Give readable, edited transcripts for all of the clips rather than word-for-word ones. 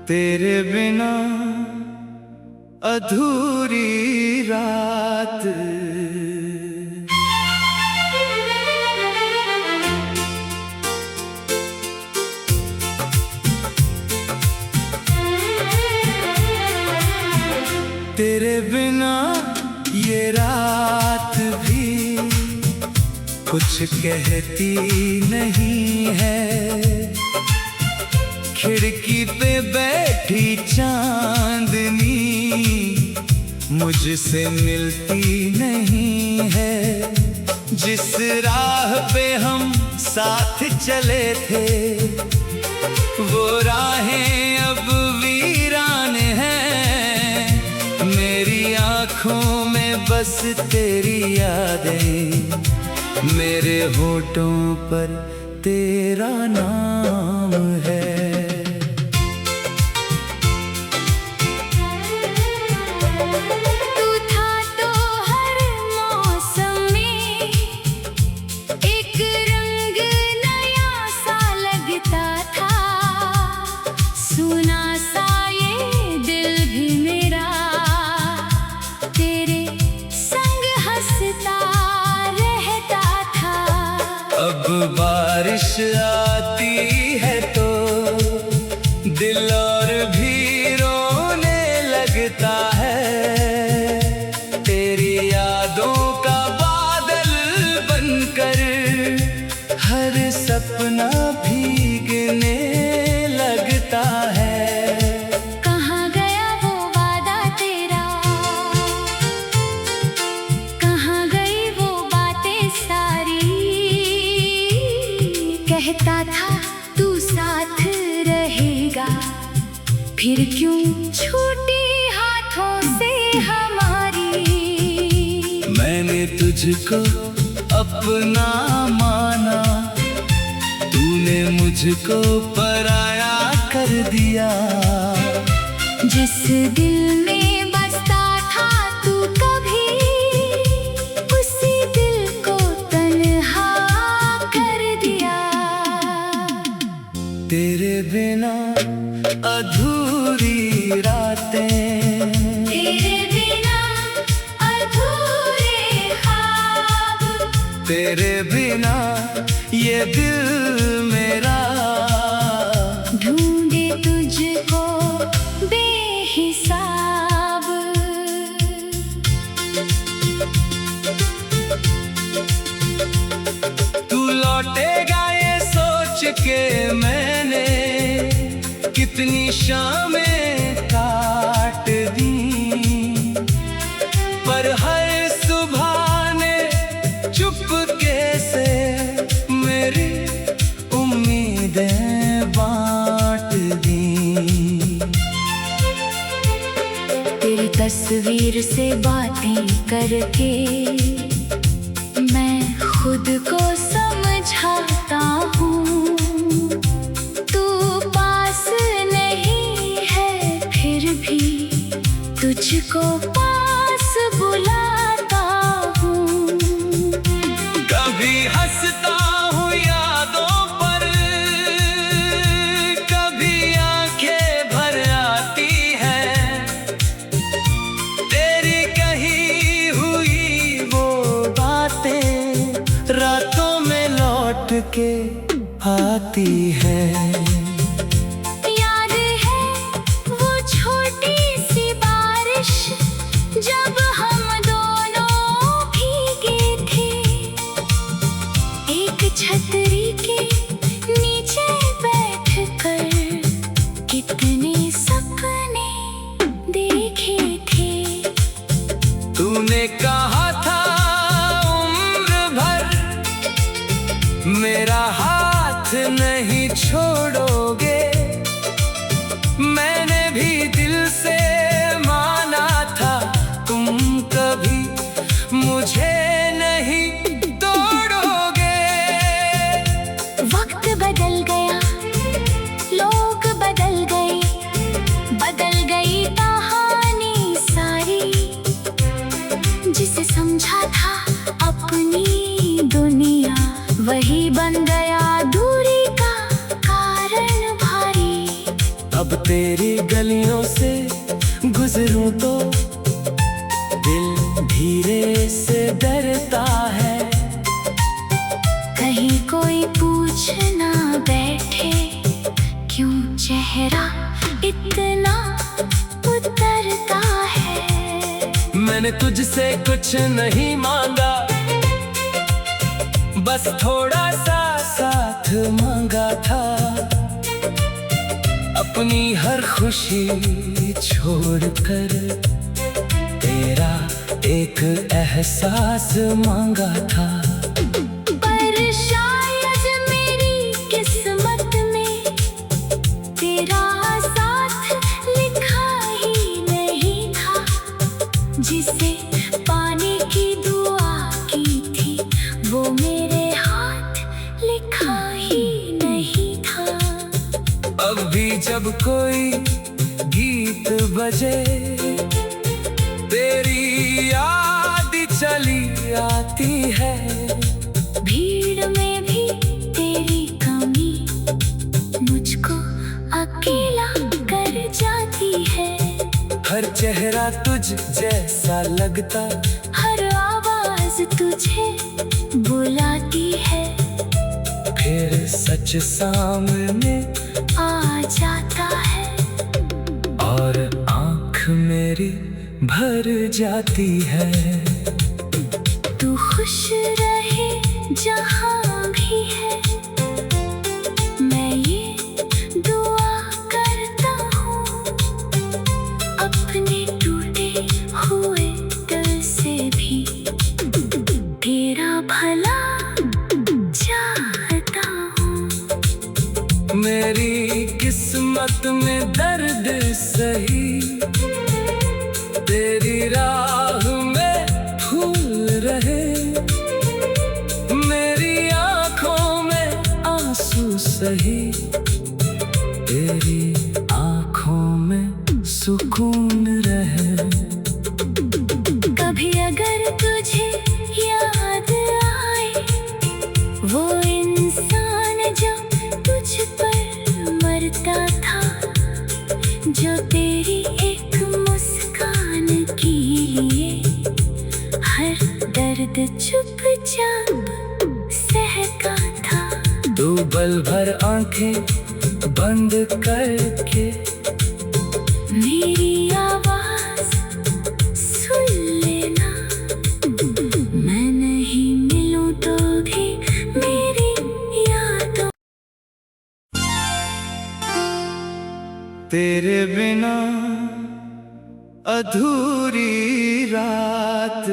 तेरे बिना अधूरी रात। तेरे बिना ये रात भी कुछ कहती नहीं है। खिड़की पे बैठी चांदनी मुझसे मिलती नहीं है। जिस राह पे हम साथ चले थे वो राहें अब वीरान हैं। मेरी आँखों में बस तेरी यादें, मेरे होठों पर तेरा नाम है। अब बारिश आती है तो दिल और भी रोने लगता है। तेरी यादों का बादल बनकर हर सपना भीगने लगता है। कहाँ गया वो वादा तेरा, कहाँ गई वो बातें सारी। कहता था तू साथ रहेगा, फिर क्यों छूटी हाथों से हमारी। मैंने तुझको अपना माना, तूने मुझको पराया कर दिया। जिस दिल में बसता था तू कभी, उसी दिल को तन्हा कर दिया। तेरे बिना अधूरी रातें, तेरे बिना अधूरे ख्वाब, तेरे बिना ये दिल मेरा ढूंढे तुझको बेहिसाब। तू लौटेगा ये सोच के मैंने कितनी शामें काट दी। पर हर सुबह ने चुपके से मेरी उम्मीदें बांट दी। तेरी तस्वीर से बातें करके मैं खुद को समझाता हूँ। तू पास नहीं है फिर भी तुझको पास बुलाता हूँ। कभी हंसता हूँ यादों पर, कभी आंखें भर आती है। तेरी कही हुई वो बातें रातों में लौट के आती है। याद है वो छोटी सी बारिश जब हम दोनों भीगे थे। एक छतरी के नीचे बैठकर कितने सपने देखे थे। तूने कहा था उम्र भर मेरा हाथ नहीं छोड़ोगे। मैंने भी दिल से माना था तुम कभी मुझे नहीं तोड़ोगे। वक्त बदल गया, लोग बदल गए, बदल गई कहानी सारी। जिसे समझा था अपनी दुनिया वही बन गया दूरी का कारण। तेरी गलियों से गुजरूं तो दिल धीरे से डरता है। कहीं कोई पूछ ना बैठे क्यों चेहरा इतना उतरता है। मैंने तुझसे कुछ नहीं मांगा, बस थोड़ा सा साथ मांगा था। अपनी हर खुशी छोड़कर तेरा एक एहसास मांगा था। पर शायद मेरी किस्मत में तेरा साथ लिखा ही नहीं था। जिसे पाने की दुआ की थी वो मेरे हाथ लिखा ही नहीं था। अब भी जब कोई गीत बजे तेरी याद चली आती है। भीड़ में भी तेरी कमी मुझको अकेला कर जाती है। हर चेहरा तुझ जैसा लगता, हर आवाज तुझे बुलाती है। फिर सच सामने आ जाता है और आँख मेरी भर जाती है। तू खुश रहे जहाँ भी है, मैं ये दुआ करता हूँ। अपने टूटे हुए दिल से भी तेरा भला चाहता हूँ। मेरी किस्मत में दर्द सही, तेरी राह में फूल रहे। मेरी आँखों में आंसू सही, तेरी आँखों में सुकून रहे। कभी अगर तुझे याद आए वो इंसान जो तुझ पर मरता था, जो तेरी एक मुस्कान के लिए हर दर्द चुपचाप सहता था। तू पल भर आंखें बंद करके मेरी आवाज सुन लेना। मैं नहीं मिलूं तो भी मेरी यादों। तेरे बिना अधूरी रात।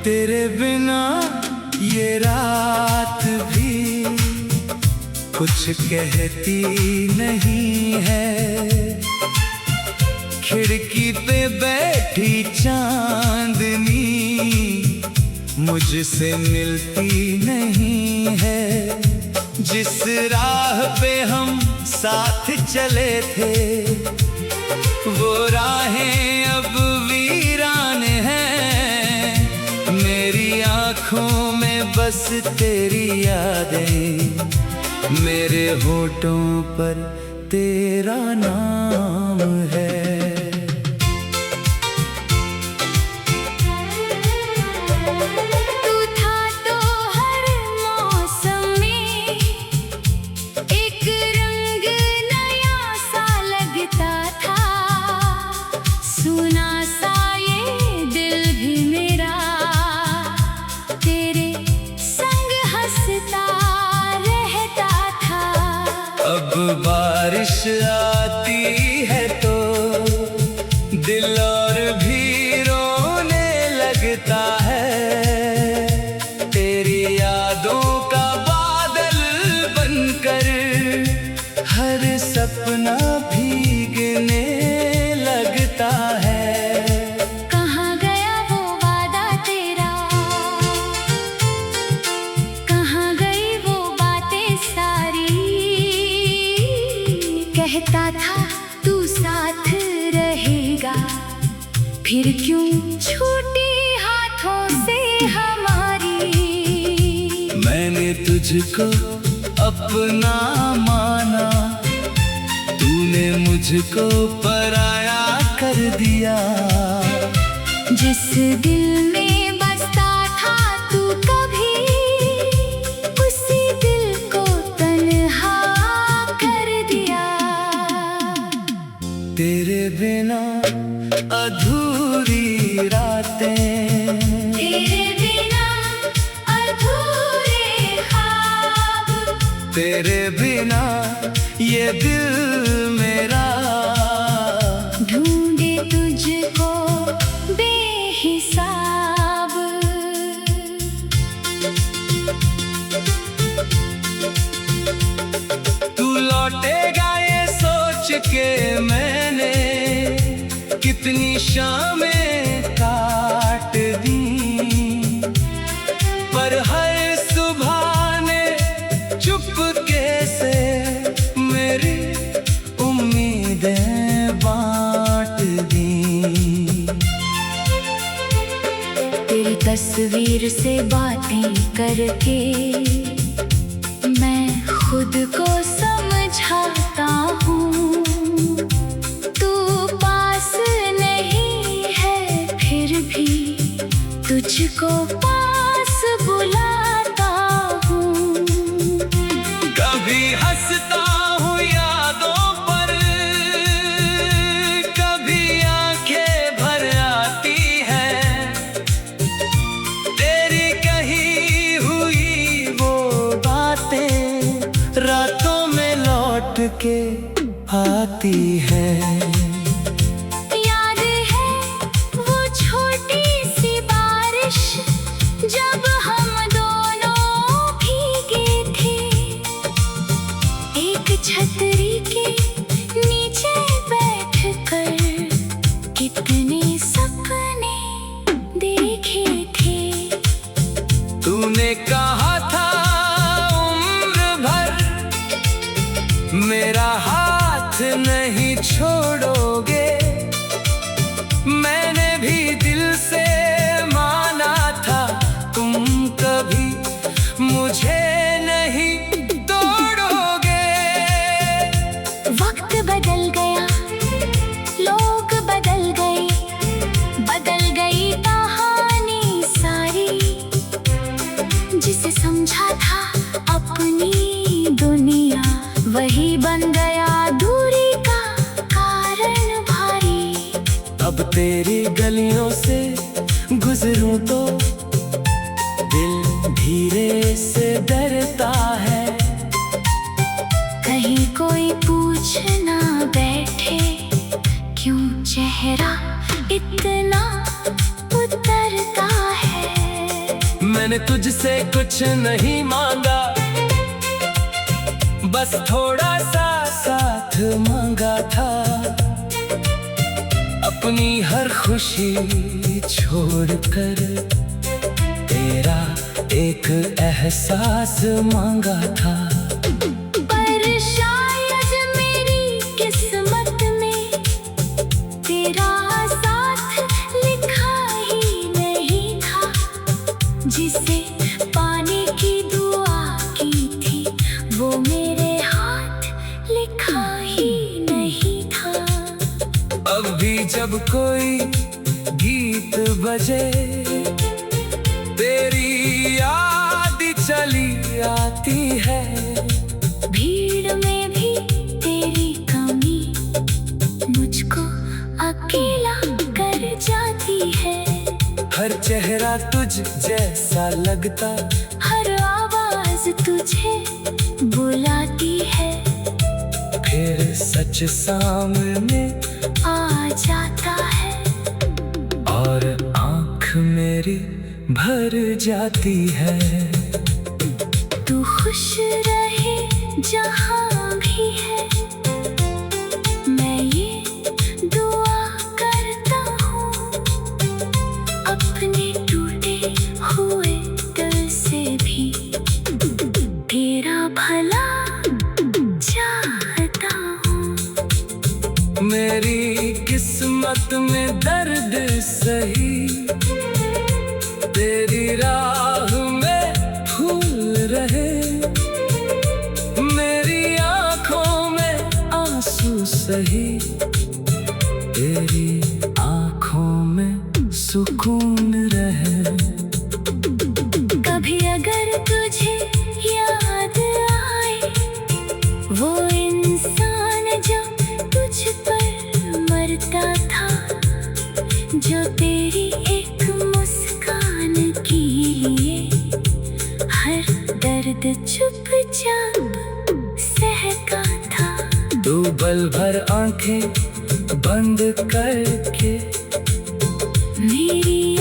तेरे बिना ये रात भी कुछ कहती नहीं है। खिड़की पे बैठी चांदनी मुझसे मिलती नहीं है। जिस राह पे हम साथ चले थे वो राहें अब वीरान हैं। मेरी आँखों में बस तेरी यादें, मेरे होठों पर तेरा नाम है। तू था तो हर मौसम में एक रंग नया सा लगता था। सुना सा ये दिल भी मेरा तेरे संग हंसता रहता था। अब बारिश आती है तो दिल और भी रोने लगता है। तेरी यादों का बादल बनकर हर सपना भीगने लगता है। कहाँ गया वो वादा तेरा, कहाँ गई वो बातें सारी। कहता था तू साथ रहेगा फिर क्यों छूटी हाथों से हमारी। मैंने तुझको अपना माना, तूने मुझको पराया कर दिया। जिस दिल में बसता था तू कभी, उसी दिल को तन्हा कर दिया। तेरे बिना अधूरी रातें, तेरे बिना अधूरे ख्वाब, तेरे बिना ये दिल मेरा ढूंढे तुझको बेहिसाब। तू लौटेगा ये सोच के मैंने कितनी शामें काट दी, पर हर सुबह ने चुपके से मेरी उम्मीदें बांट दी। तेरी तस्वीर से बातें करके मैं खुद को समझाता हूँ। तू पास नहीं है फिर भी तुझको पास बुलाता हूँ। कभी हंसता हूँ यादों पर, कभी आंखें भर आती है। तेरी कही हुई वो बातें रातों में लौट के आती है। याद है वो छोटी सी बारिश जब हम दोनों भीगे थे, एक छतरी के नीचे बैठकर कितने सपने देखे थे। तूने कहा था उम्र भर मेरा हाथ नहीं छोड़ोगे, मैंने भी दिल से माना था तुम कभी मुझे नहीं तोड़ोगे। वक्त बदल गया, लोग बदल गए, बदल गई कहानी सारी। जिसे समझा था अपनी दुनिया, वही बन गया दूरी का कारण भारी। अब तेरी गलियों से गुजरूं तो दिल धीरे से डरता है। कहीं कोई पूछ ना बैठे क्यों चेहरा इतना उतरता है। मैंने तुझसे कुछ नहीं मांगा, बस थोड़ा सा साथ मांगा था। अपनी हर खुशी छोड़कर तेरा एक एहसास मांगा था। पर शायद मेरी किस्मत में तेरा साथ लिखा ही नहीं था। जिसे पाने की दुआ की थी वो मेरे हाथ लिखा ही नहीं था। अब भी जब कोई गीत बजे तेरी याद चली आती है। भीड़ में भी तेरी कमी मुझको अकेला कर जाती है। हर चेहरा तुझ जैसा लगता, हर आवाज तुझे बुलाती है। फिर सच सामने आ जाता है और आँख मेरी भर जाती है। तू खुश रहे जहाँ भी है, मैं ये दुआ करता हूँ। अपने टूटे हुए दिल से भी तेरा भला चाहता हूँ। मेरी किस्मत में दर्द सही, तेरी राह में फूल रहे, मेरी आँखों में आंसू सही, तेरी आँखों में सुकून रहे। कभी अगर तुझे याद आए वो इंसान जो तुझ पर मरता था, जो तेरी एक मुस्कान के लिए हर दर्द चुपचाप सहता था। तू पल भर आंखें बंद करके मेरी